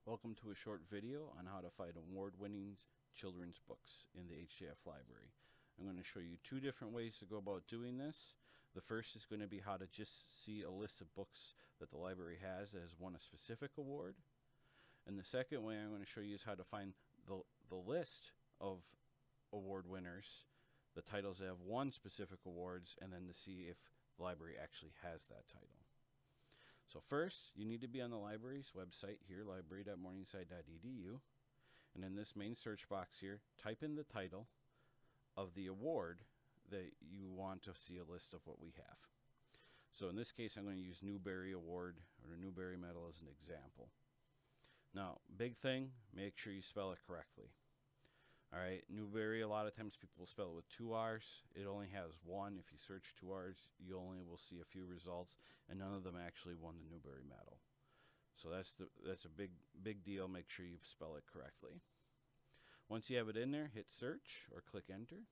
Welcome to a short video on how to find award-winning children's books in the HJF library. I'm going to show you two different ways to go about doing this. The first is going to be how to just see a list of books that the library has that has won a specific award. And the second way I'm going to show you is how to find the list of award winners, the titles that have won specific awards, and then to see if the library actually has that title. So first, you need to be on the library's website here, library.morningside.edu, and in this main search box here, type in the title of the award that you want to see a list of what we have. So in this case, I'm going to use Newbery Award or the Newbery Medal as an example. Now, big thing, make sure you spell it correctly. All right, Newbery, a lot of times people will spell it with 2 R's. It only has 1. If you search 2 R's, you only will see a few results, and none of them actually won the Newbery Medal. So that's a big deal. Make sure you spell it correctly. Once you have it in there, hit search or click enter.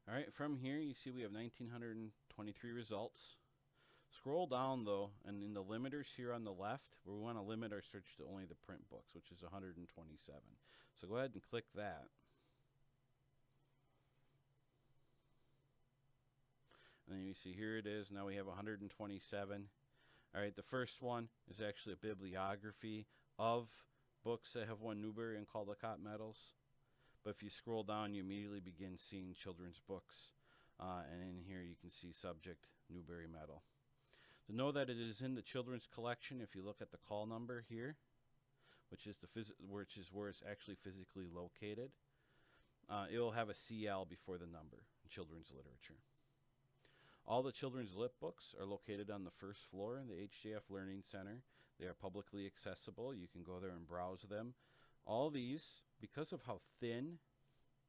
All right, from here you see we have 1,923 results. Scroll down though, and in the limiters here on the left, we want to limit our search to only the print books, which is 127. So go ahead and click that. And then you see here it is. Now we have 127. All right, the first one is actually a bibliography of books that have won Newbery and Caldecott medals. But if you scroll down, you immediately begin seeing children's books. And in here you can see subject Newbery Medal. To know that it is in the children's collection, if you look at the call number here, which is where it's actually physically located, it will have a CL before the number in children's literature. All the children's lit books are located on the first floor in the HJF Learning Center. They are publicly accessible. You can go there and browse them. All these, because of how thin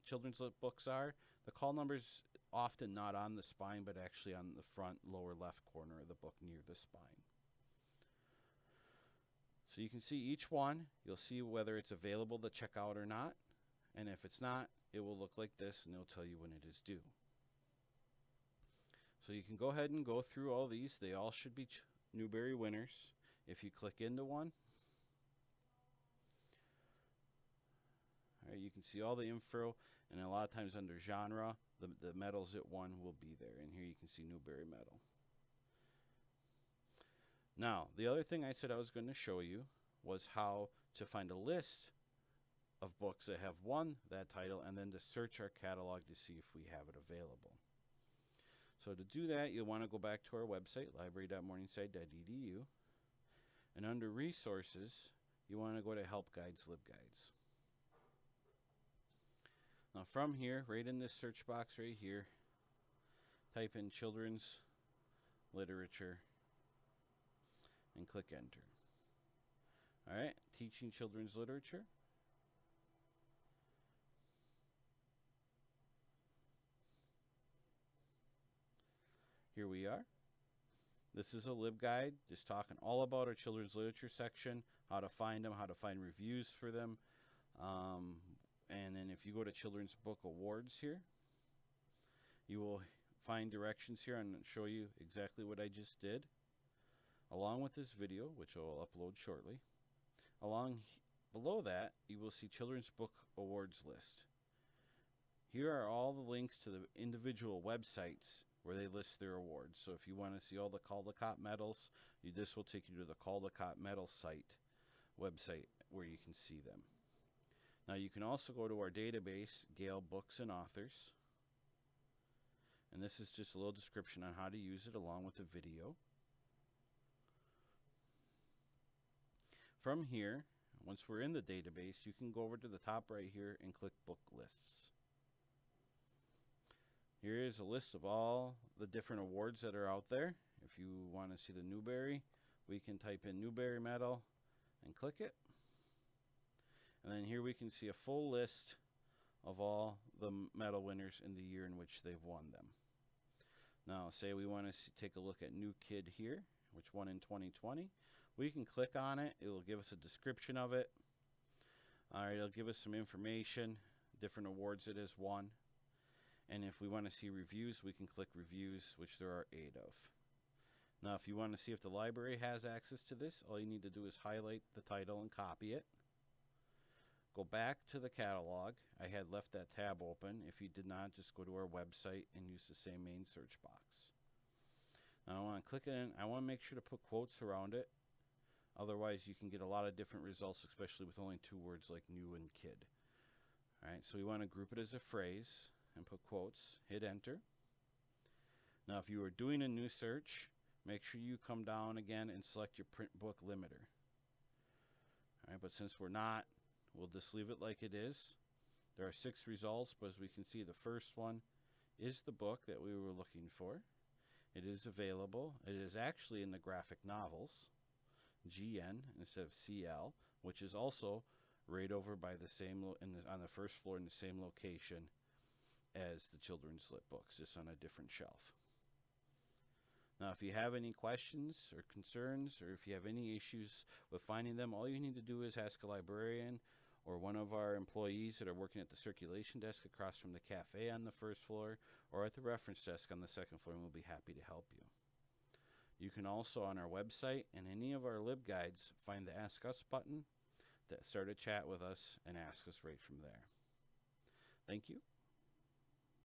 children's lit books are, the call number's often not on the spine, but actually on the front lower left corner of the book near the spine. So you can see each one. You'll see whether it's available to check out or not. And if it's not, it will look like this, and it'll tell you when it is due. So you can go ahead and go through all these. They all should be Newbery winners. If you click into one, all right, you can see all the info, and a lot of times under genre, the medals it won will be there. And here you can see Newbery Medal. Now, the other thing I said I was going to show you was how to find a list of books that have won that title and then to search our catalog to see if we have it available. So to do that, you'll want to go back to our website, library.morningside.edu, and under Resources, you want to go to Help Guides, LibGuides. Now from here, right in this search box right here, type in children's literature and click enter. All right, teaching children's literature. Here we are. This is a LibGuide, just talking all about our children's literature section, how to find them, how to find reviews for them. And then if you go to Children's Book Awards here, you will find directions here and show you exactly what I just did, along with this video, which I will upload shortly. Below that, you will see Children's Book Awards list. Here are all the links to the individual websites where they list their awards. So if you want to see all the Caldecott medals, this will take you to the Caldecott medal website where you can see them. Now you can also go to our database, Gale Books and Authors. And this is just a little description on how to use it along with the video. From here, once we're in the database, you can go over to the top right here and click Book Lists. Here is a list of all the different awards that are out there. If you want to see the Newbery, we can type in Newbery Medal and click it. And then here we can see a full list of all the medal winners in the year in which they've won them. Now, say we want to take a look at New Kid here, which won in 2020. We can click on it. It will give us a description of it. All right, it'll give us some information, different awards it has won. And if we want to see reviews, we can click Reviews, which there are 8 of. Now, if you want to see if the library has access to this, all you need to do is highlight the title and copy it. Go back to the catalog. I had left that tab open. If you did not, just go to our website and use the same main search box. Now I want to click it in. I want to make sure to put quotes around it. Otherwise, you can get a lot of different results, especially with only 2 words like new and kid. All right, so we want to group it as a phrase and put quotes. Hit enter. Now, if you are doing a new search, make sure you come down again and select your print book limiter. All right, but since we're not, we'll just leave it like it is. There are 6 results, but as we can see, the first one is the book that we were looking for. It is available. It is actually in the graphic novels, GN instead of CL, which is also right over by the same on the first floor in the same location as the children's lit books, just on a different shelf. Now, if you have any questions or concerns, or if you have any issues with finding them, all you need to do is ask a librarian or one of our employees that are working at the circulation desk across from the cafe on the first floor, or at the reference desk on the second floor, and we'll be happy to help you. You can also, on our website and any of our LibGuides, find the Ask Us button to start a chat with us and ask us right from there. Thank you.